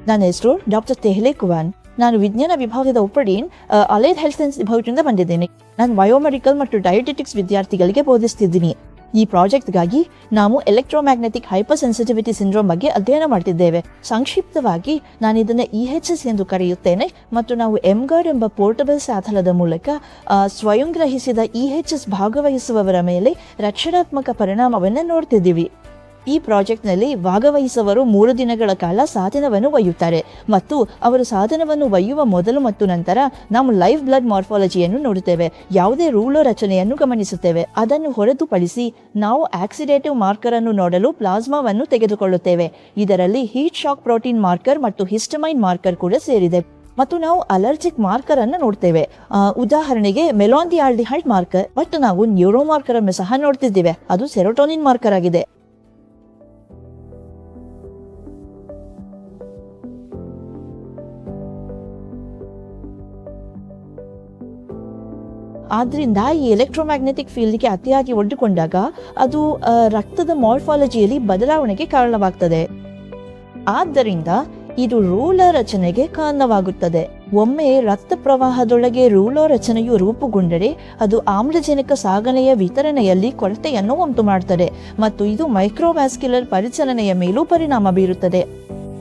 ನನ್ನ ಹೆಸರು doctor ತೆಹ್ಲೆ Xuan. ನಾನು ವಿಜ್ಞಾನ ವಿಭಾಗದ ಉಪಡೀನ್ ಅಲೈಡ್ ಹೆಲ್ತ್ ಸೈನ್ಸ್ ವಿಭಾಗದಿಂದ ಬಂದಿದ್ದೇನೆ. ನಾನು ಬಯೋಮೆಡಿಕಲ್ ಮತ್ತು ಡಯಟೆಟಿಕ್ಸ್ ವಿದ್ಯಾರ್ಥಿಗಳಿಗೆ ಬೋಧಿಸ್ತಿದ್ದೀನಿ. ಈ ಪ್ರಾಜೆಕ್ಟ್ಗಾಗಿ ನಾವು ಎಲೆಕ್ಟ್ರೋಮ್ಯಾಗ್ನೆಟಿಕ್ ಹೈಪರ್ ಸೆನ್ಸಿಟಿವಿಟಿ ಸಿಂಡ್ರೋಮ್ ಬಗ್ಗೆ ಅಧ್ಯಯನ ಮಾಡ್ತಿದ್ದೇವೆ. ಸಂಕ್ಷಿಪ್ತವಾಗಿ ನಾನು ಇದನ್ನು EHS ಎಂದು ಕರೆಯುತ್ತೇನೆ ಮತ್ತು ನಾವು ಎಂಗಾರ್ಡ್ ಎಂಬ ಪೋರ್ಟಬಲ್ ಸಾಧನದ ಮೂಲಕ ಸ್ವಯಂಗ್ರಹಿಸಿದ EHS ಭಾಗವಹಿಸುವವರ ಮೇಲೆ ರಕ್ಷಣಾತ್ಮಕ ಪರಿಣಾಮವನ್ನು ನೋಡ್ತಿದ್ದೀವಿ. ಈ ಪ್ರಾಜೆಕ್ಟ್ನಲ್ಲಿ ಭಾಗವಹಿಸುವವರು 3 ದಿನಗಳ ಕಾಲ ಸಾಧನವನ್ನು ಒಯ್ಯುತ್ತಾರೆ ಮತ್ತು ಅವರು ಸಾಧನವನ್ನು ಒಯ್ಯುವ ಮೊದಲು ಮತ್ತು ನಂತರ ನಾವು ಲೈವ್ ಬ್ಲಡ್ ಮಾರ್ಫಾಲಜಿಯನ್ನು ನೋಡುತ್ತೇವೆ. ಯಾವುದೇ ರೂಲೋ ರಚನೆಯನ್ನು ಗಮನಿಸುತ್ತೇವೆ. ಅದನ್ನು ಹೊರತುಪಡಿಸಿ ನಾವು ಆಕ್ಸಿಡೇಟಿವ್ ಮಾರ್ಕರ್ ಅನ್ನು ನೋಡಲು ಪ್ಲಾಸ್ಮಾವನ್ನು ತೆಗೆದುಕೊಳ್ಳುತ್ತೇವೆ. ಇದರಲ್ಲಿ ಹೀಟ್ ಶಾಕ್ ಪ್ರೋಟೀನ್ ಮಾರ್ಕರ್ ಮತ್ತು ಹಿಸ್ಟಮೈನ್ ಮಾರ್ಕರ್ ಕೂಡ ಸೇರಿದೆ. ಮತ್ತು ನಾವು ಅಲರ್ಜಿಕ್ ಮಾರ್ಕರ್ ಅನ್ನು ನೋಡ್ತೇವೆ. ಉದಾಹರಣೆಗೆ ಮೆಲಾನ್ಡಿಯಾಲ್ಡಿಹೈಡ್ ಮಾರ್ಕರ್. ಮತ್ತು ನಾವು ನ್ಯೂರೋ ಮಾರ್ಕರ್ ಅನ್ನು ಸಹ ನೋಡ್ತಿದ್ದೇವೆ. ಅದು ಸೆರೋಟೋನಿನ್ ಮಾರ್ಕರ್ ಆಗಿದೆ. ಆದ್ದರಿಂದ ಈ ಎಲೆಕ್ಟ್ರೋಮ್ಯಾಗ್ನೆಟಿಕ್ ಫೀಲ್ಡ್ಗೆ ಅತಿಯಾಗಿ ಒಡ್ಡಿಕೊಂಡಾಗ ಅದು ರಕ್ತದ ಮಾರ್ಫಾಲಜಿಯಲ್ಲಿ ಬದಲಾವಣೆಗೆ ಕಾರಣವಾಗ್ತದೆ. ಆದ್ದರಿಂದ ಇದು ರೂಲೋ ರಚನೆಗೆ ಕಾರಣವಾಗುತ್ತದೆ. ಒಮ್ಮೆ ರಕ್ತ ಪ್ರವಾಹದೊಳಗೆ ರೂಲೋ ರಚನೆಯು ರೂಪುಗೊಂಡರೆ ಅದು ಆಮ್ಲಜನಕ ಸಾಗಣೆಯ ವಿತರಣೆಯಲ್ಲಿ ಕೊರತೆಯನ್ನು ಉಂಟು ಮಾಡುತ್ತದೆ ಮತ್ತು ಇದು ಮೈಕ್ರೋವ್ಯಾಸ್ಕ್ಯುಲರ್ ಪರಿಚಲನೆಯ ಮೇಲೂ ಪರಿಣಾಮ ಬೀರುತ್ತದೆ.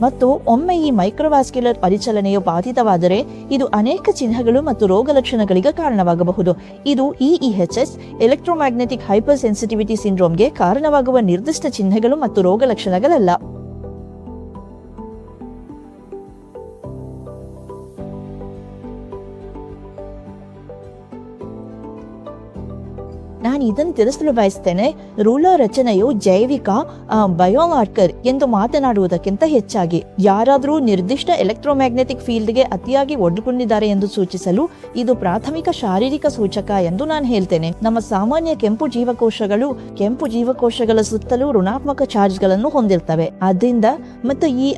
ಮತ್ತು ಒಮ್ಮೆ ಈ ಮೈಕ್ರೋವ್ಯಾಸ್ಕ್ಯುಲರ್ ಪರಿಚಲನೆಯು ಬಾಧಿತವಾದರೆ ಇದು ಅನೇಕ ಚಿಹ್ನೆಗಳು ಮತ್ತು ರೋಗ ಲಕ್ಷಣಗಳಿಗೆ ಕಾರಣವಾಗಬಹುದು. ಇದು EHS ಎಲೆಕ್ಟ್ರೋಮ್ಯಾಗ್ನೆಟಿಕ್ ಹೈಪರ್ ಸೆನ್ಸಿಟಿವಿಟಿ ಸಿಂಡ್ರೋಮ್ಗೆ ಕಾರಣವಾಗುವ ನಿರ್ದಿಷ್ಟ ಚಿಹ್ನೆಗಳು ಮತ್ತು ರೋಗ ಲಕ್ಷಣಗಳಲ್ಲ. ನಾನು ಇದನ್ನು ತಿಳಿಸಲು ಬಯಸ್ತೇನೆ. ರೂಲೋ ರಚನೆಯು ಜೈವಿಕ ಬಯೋಮಾರ್ಕರ್ ಎಂದು ಮಾತನಾಡುವುದಕ್ಕಿಂತ ಹೆಚ್ಚಾಗಿ ಯಾರಾದರೂ ನಿರ್ದಿಷ್ಟ ಎಲೆಕ್ಟ್ರೋಮ್ಯಾಗ್ನೆಟಿಕ್ ಫೀಲ್ಡ್ಗೆ ಅತಿಯಾಗಿ ಒಡ್ಡಿಕೊಂಡಿದ್ದಾರೆ ಎಂದು ಸೂಚಿಸಲು ಇದು ಪ್ರಾಥಮಿಕ ಶಾರೀರಿಕ ಸೂಚಕ ಎಂದು ನಾನು ಹೇಳ್ತೇನೆ. ನಮ್ಮ ಸಾಮಾನ್ಯ ಕೆಂಪು ಜೀವಕೋಶಗಳ ಸುತ್ತಲೂ ಋಣಾತ್ಮಕ ಚಾರ್ಜ್ಗಳನ್ನು ಹೊಂದಿರ್ತವೆ. ಆದ್ದರಿಂದ ಮತ್ತು ಈ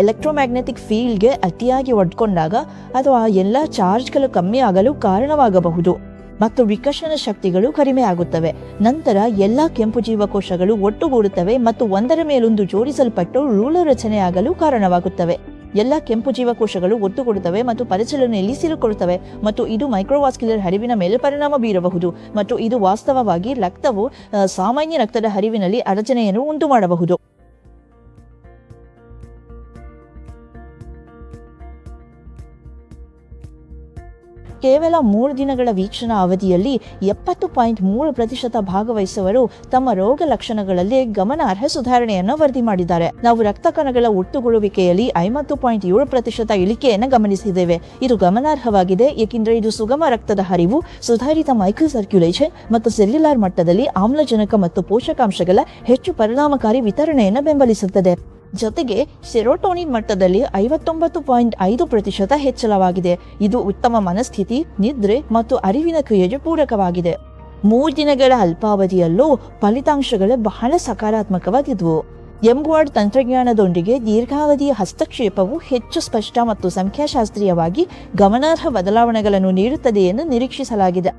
ಎಲೆಕ್ಟ್ರೋಮ್ಯಾಗ್ನೆಟಿಕ್ ಫೀಲ್ಡ್ಗೆ ಅತಿಯಾಗಿ ಒಡ್ಕೊಂಡಾಗ ಅದು ಆ ಎಲ್ಲ ಚಾರ್ಜ್ಗಳು ಕಮ್ಮಿ ಆಗಲು ಕಾರಣವಾಗಬಹುದು ಮತ್ತು ವಿಕರ್ಷಣ ಶಕ್ತಿಗಳು ಕಡಿಮೆ ಆಗುತ್ತವೆ. ನಂತರ ಎಲ್ಲ ಕೆಂಪು ಜೀವಕೋಶಗಳು ಒಟ್ಟುಗೂಡುತ್ತವೆ ಮತ್ತು ಒಂದರ ಮೇಲೊಂದು ಜೋಡಿಸಲ್ಪಟ್ಟು ರೂಲೋ ರಚನೆಯಾಗಲು ಕಾರಣವಾಗುತ್ತವೆ. ಎಲ್ಲ ಕೆಂಪು ಜೀವಕೋಶಗಳು ಒಟ್ಟುಗೂಡುತ್ತವೆ ಮತ್ತು ಪರಿಚಲನೆಯಲ್ಲಿ ಸಿಲುಕೊಳ್ಳುತ್ತವೆ ಮತ್ತು ಇದು ಮೈಕ್ರೋವಾಸ್ಕ್ಯುಲರ್ ಹರಿವಿನ ಮೇಲೆ ಪರಿಣಾಮ ಬೀರಬಹುದು ಮತ್ತು ಇದು ವಾಸ್ತವವಾಗಿ ರಕ್ತವು ಸಾಮಾನ್ಯ ರಕ್ತದ ಹರಿವಿನಲ್ಲಿ ಅಡಚಣೆಯನ್ನು ಉಂಟು ಮಾಡಬಹುದು. ಕೇವಲ 3 ದಿನಗಳ ವೀಕ್ಷಣಾ ಅವಧಿಯಲ್ಲಿ 70.3% ಭಾಗವಹಿಸುವವರು ತಮ್ಮ ರೋಗ ಲಕ್ಷಣಗಳಲ್ಲಿ ಗಮನಾರ್ಹ ಸುಧಾರಣೆಯನ್ನು ವರದಿ ಮಾಡಿದ್ದಾರೆ. ನಾವು ರಕ್ತ ಕಣಗಳ ಒಟ್ಟುಗೂಡುವಿಕೆಯಲ್ಲಿ 50.7% ಇಳಿಕೆಯನ್ನು ಗಮನಿಸಿದ್ದೇವೆ. ಇದು ಗಮನಾರ್ಹವಾಗಿದೆ ಏಕೆಂದರೆ ಇದು ಸುಗಮ ರಕ್ತದ ಹರಿವು, ಸುಧಾರಿತ ಮೈಕ್ರೋ ಸರ್ಕ್ಯುಲೇಷನ್ ಮತ್ತು ಸೆಲ್ಯುಲಾರ್ ಮಟ್ಟದಲ್ಲಿ ಆಮ್ಲಜನಕ ಮತ್ತು ಪೋಷಕಾಂಶಗಳ ಹೆಚ್ಚು ಪರಿಣಾಮಕಾರಿ ವಿತರಣೆಯನ್ನು ಬೆಂಬಲಿಸುತ್ತದೆ. ಜೊತೆಗೆ ಸೆರೋಟೋನಿನ್ ಮಟ್ಟದಲ್ಲಿ 59.5% ಹೆಚ್ಚಳವಾಗಿದೆ. ಇದು ಉತ್ತಮ ಮನಸ್ಥಿತಿ, ನಿದ್ರೆ ಮತ್ತು ಅರಿವಿನ ಕ್ರಿಯೆಗೆ ಪೂರಕವಾಗಿದೆ. 3 ದಿನಗಳ ಅಲ್ಪಾವಧಿಯಲ್ಲೂ ಫಲಿತಾಂಶಗಳು ಬಹಳ ಸಕಾರಾತ್ಮಕವಾಗಿದ್ವು. ಎಂಬಾರ್ಡ್ ತಂತ್ರಜ್ಞಾನದೊಂದಿಗೆ ದೀರ್ಘಾವಧಿಯ ಹಸ್ತಕ್ಷೇಪವು ಹೆಚ್ಚು ಸ್ಪಷ್ಟ ಮತ್ತು ಸಂಖ್ಯಾಶಾಸ್ತ್ರೀಯವಾಗಿ ಗಮನಾರ್ಹ ಬದಲಾವಣೆಗಳನ್ನು ನೀಡುತ್ತದೆ ಎಂದು ನಿರೀಕ್ಷಿಸಲಾಗಿದೆ.